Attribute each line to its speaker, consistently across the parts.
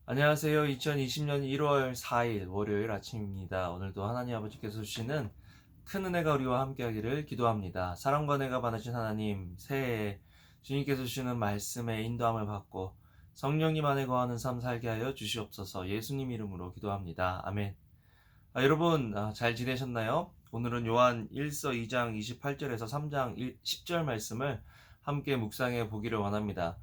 Speaker 1: 안녕하세요. 2020년 1월 4일 월요일 아침입니다. 오늘도 하나님 아버지께서 주시는 큰 은혜가 우리와 함께하기를 기도합니다. 사랑과 은혜가 많으신 하나님, 새해에 주님께서 주시는 말씀의 인도함을 받고 성령님 안에 거하는 삶 살게 하여 주시옵소서. 예수님 이름으로 기도합니다. 아멘. 여러분 잘 지내셨나요? 오늘은 요한 1서 2장 28절에서 3장 10절 말씀을 함께 묵상해 보기를 원합니다.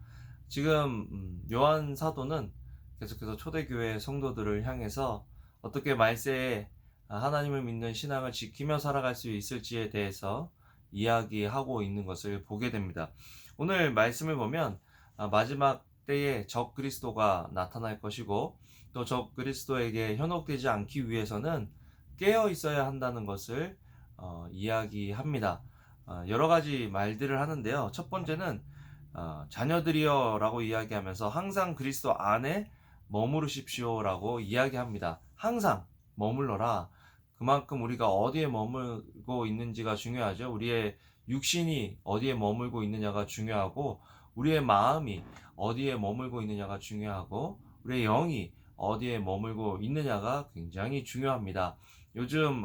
Speaker 1: 지금 요한 사도는 계속해서 초대교회 성도들을 향해서 어떻게 말세에 하나님을 믿는 신앙을 지키며 살아갈 수 있을지에 대해서 이야기하고 있는 것을 보게 됩니다. 오늘 말씀을 보면 마지막 때에 적 그리스도가 나타날 것이고 또 적 그리스도에게 현혹되지 않기 위해서는 깨어 있어야 한다는 것을 이야기합니다. 여러 가지 말들을 하는데요. 첫 번째는 자녀들이여 라고 이야기하면서 항상 그리스도 안에 머무르십시오라고 이야기합니다. 항상 머물러라. 그만큼 우리가 어디에 머물고 있는지가 중요하죠. 우리의 육신이 어디에 머물고 있느냐가 중요하고 우리의 마음이 어디에 머물고 있느냐가 중요하고 우리의 영이 어디에 머물고 있느냐가 굉장히 중요합니다. 요즘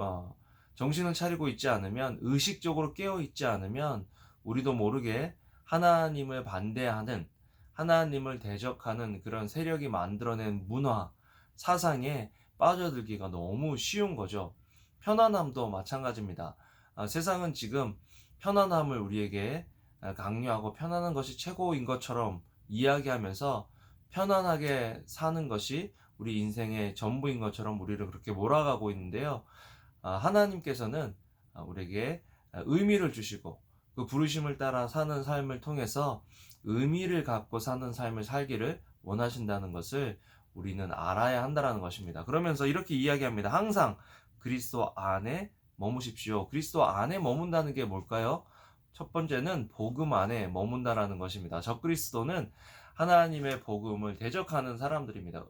Speaker 1: 정신을 차리고 있지 않으면, 의식적으로 깨어 있지 않으면 우리도 모르게 하나님을 반대하는, 하나님을 대적하는 그런 세력이 만들어낸 문화, 사상에 빠져들기가 너무 쉬운 거죠. 편안함도 마찬가지입니다. 세상은 지금 편안함을 우리에게 강요하고 편안한 것이 최고인 것처럼 이야기하면서 편안하게 사는 것이 우리 인생의 전부인 것처럼 우리를 그렇게 몰아가고 있는데요. 하나님께서는 우리에게 의미를 주시고 그 부르심을 따라 사는 삶을 통해서 의미를 갖고 사는 삶을 살기를 원하신다는 것을 우리는 알아야 한다는 것입니다. 그러면서 이렇게 이야기합니다. 항상 그리스도 안에 머무십시오. 그리스도 안에 머문다는 게 뭘까요? 첫 번째는 복음 안에 머문다라는 것입니다. 적그리스도는 하나님의 복음을 대적하는 사람들입니다.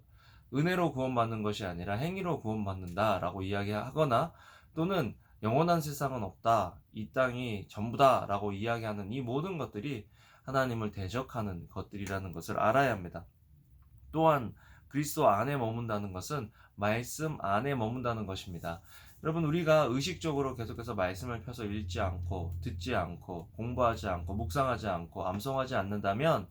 Speaker 1: 은혜로 구원받는 것이 아니라 행위로 구원받는다라고 이야기하거나 또는 영원한 세상은 없다, 이 땅이 전부다라고 이야기하는 이 모든 것들이 하나님을 대적하는 것들이라는 것을 알아야 합니다. 또한 그리스도 안에 머문다는 것은 말씀 안에 머문다는 것입니다. 여러분, 우리가 의식적으로 계속해서 말씀을 펴서 읽지 않고 듣지 않고 공부하지 않고 묵상하지 않고 암송하지 않는다면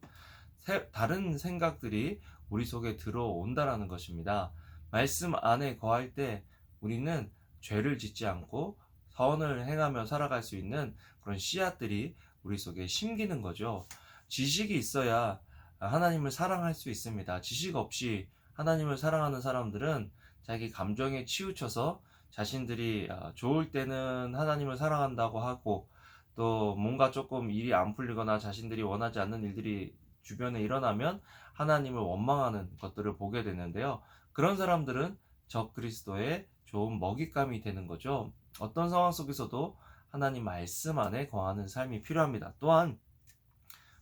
Speaker 1: 다른 생각들이 우리 속에 들어온다라는 것입니다. 말씀 안에 거할 때 우리는 죄를 짓지 않고 선을 행하며 살아갈 수 있는 그런 씨앗들이 우리 속에 심기는 거죠. 지식이 있어야 하나님을 사랑할 수 있습니다. 지식 없이 하나님을 사랑하는 사람들은 자기 감정에 치우쳐서 자신들이 좋을 때는 하나님을 사랑한다고 하고 또 뭔가 조금 일이 안 풀리거나 자신들이 원하지 않는 일들이 주변에 일어나면 하나님을 원망하는 것들을 보게 되는데요. 그런 사람들은 적그리스도의 좋은 먹잇감이 되는 거죠. 어떤 상황 속에서도 하나님 말씀 안에 거하는 삶이 필요합니다. 또한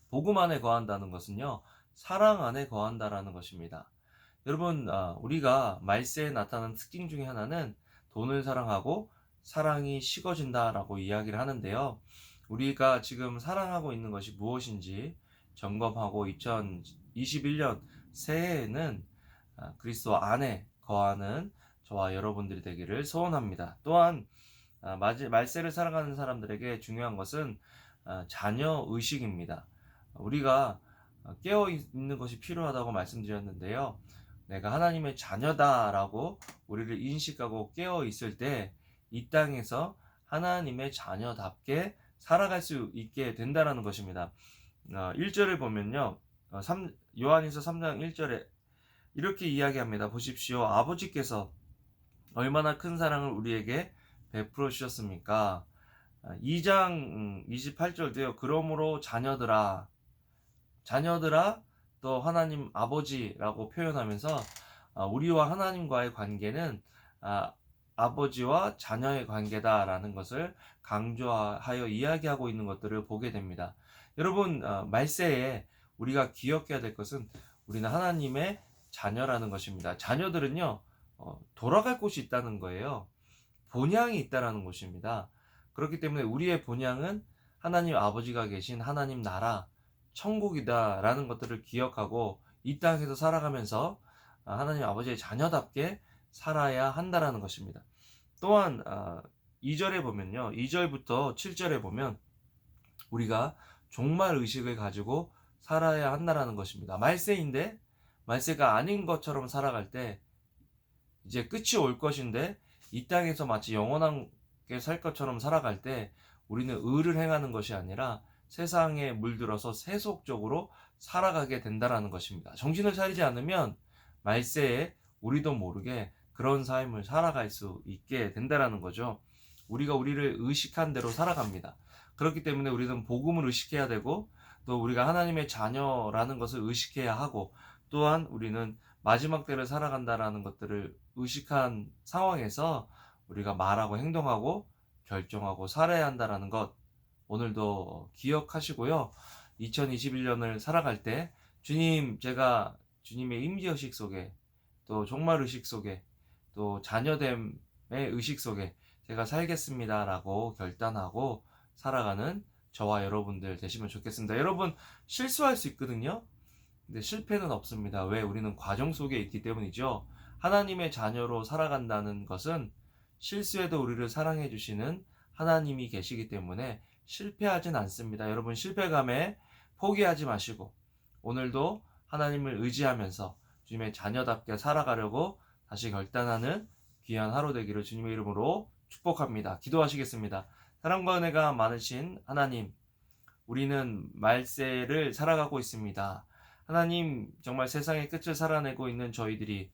Speaker 1: 복음 안에 거한다는 것은요, 사랑 안에 거한다라는 것입니다. 여러분, 우리가 말세에 나타나는 특징 중에 하나는 돈을 사랑하고 사랑이 식어진다라고 이야기를 하는데요. 우리가 지금 사랑하고 있는 것이 무엇인지 점검하고 2021년 새해에는 그리스도 안에 거하는 저와 여러분들이 되기를 소원합니다. 또한 말세를 살아가는 사람들에게 중요한 것은 자녀 의식입니다. 우리가 깨어 있는 것이 필요하다고 말씀드렸는데요. 내가 하나님의 자녀다라고 우리를 인식하고 깨어 있을 때 이 땅에서 하나님의 자녀답게 살아갈 수 있게 된다라는 것입니다. 1절을 보면요. 요한일서 3장 1절에 이렇게 이야기합니다. 보십시오. 아버지께서 얼마나 큰 사랑을 우리에게 베풀어 주셨습니까? 2장 28절도요. 그러므로 자녀들아 또 하나님 아버지라고 표현하면서 우리와 하나님과의 관계는 아버지와 자녀의 관계다라는 것을 강조하여 이야기하고 있는 것들을 보게 됩니다. 여러분, 말세에 우리가 기억해야 될 것은 우리는 하나님의 자녀라는 것입니다. 자녀들은요, 돌아갈 곳이 있다는 거예요. 본향이 있다라는 것입니다. 그렇기 때문에 우리의 본향은 하나님 아버지가 계신 하나님 나라, 천국이다라는 것들을 기억하고 이 땅에서 살아가면서 하나님 아버지의 자녀답게 살아야 한다라는 것입니다. 또한 2절에 보면요. 2절부터 7절에 보면 우리가 종말 의식을 가지고 살아야 한다라는 것입니다. 말세인데 말세가 아닌 것처럼 살아갈 때 이제 끝이 올 것인데 이 땅에서 마치 영원하게 살 것처럼 살아갈 때 우리는 의를 행하는 것이 아니라 세상에 물들어서 세속적으로 살아가게 된다라는 것입니다. 정신을 차리지 않으면 말세에 우리도 모르게 그런 삶을 살아갈 수 있게 된다라는 거죠. 우리가 우리를 의식한 대로 살아갑니다. 그렇기 때문에 우리는 복음을 의식해야 되고 또 우리가 하나님의 자녀라는 것을 의식해야 하고 또한 우리는 마지막 때를 살아간다라는 것들을 의식한 상황에서 우리가 말하고 행동하고 결정하고 살아야 한다라는 것 오늘도 기억하시고요. 2021년을 살아갈 때 주님 제가 주님의 임재의식 속에 또 종말의식 속에 또 자녀됨의 의식 속에 제가 살겠습니다라고 결단하고 살아가는 저와 여러분들 되시면 좋겠습니다. 여러분 실수할 수 있거든요. 근데 실패는 없습니다. 왜? 우리는 과정 속에 있기 때문이죠. 하나님의 자녀로 살아간다는 것은 실수해도 우리를 사랑해 주시는 하나님이 계시기 때문에 실패하진 않습니다. 여러분 실패감에 포기하지 마시고 오늘도 하나님을 의지하면서 주님의 자녀답게 살아가려고 다시 결단하는 귀한 하루 되기를 주님의 이름으로 축복합니다. 기도하시겠습니다. 사랑과 은혜가 많으신 하나님, 우리는 말세를 살아가고 있습니다. 하나님, 정말 세상의 끝을 살아내고 있는 저희들이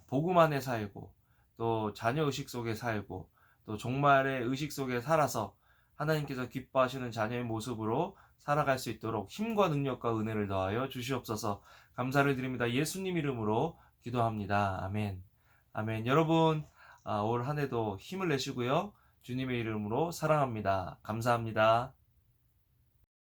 Speaker 1: 복음 안에 살고 또 자녀 의식 속에 살고 또 종말의 의식 속에 살아서 하나님께서 기뻐하시는 자녀의 모습으로 살아갈 수 있도록 힘과 능력과 은혜를 더하여 주시옵소서. 감사를 드립니다. 예수님 이름으로 기도합니다. 아멘. 아멘. 여러분 올 한 해도 힘을 내시고요. 주님의 이름으로 사랑합니다. 감사합니다.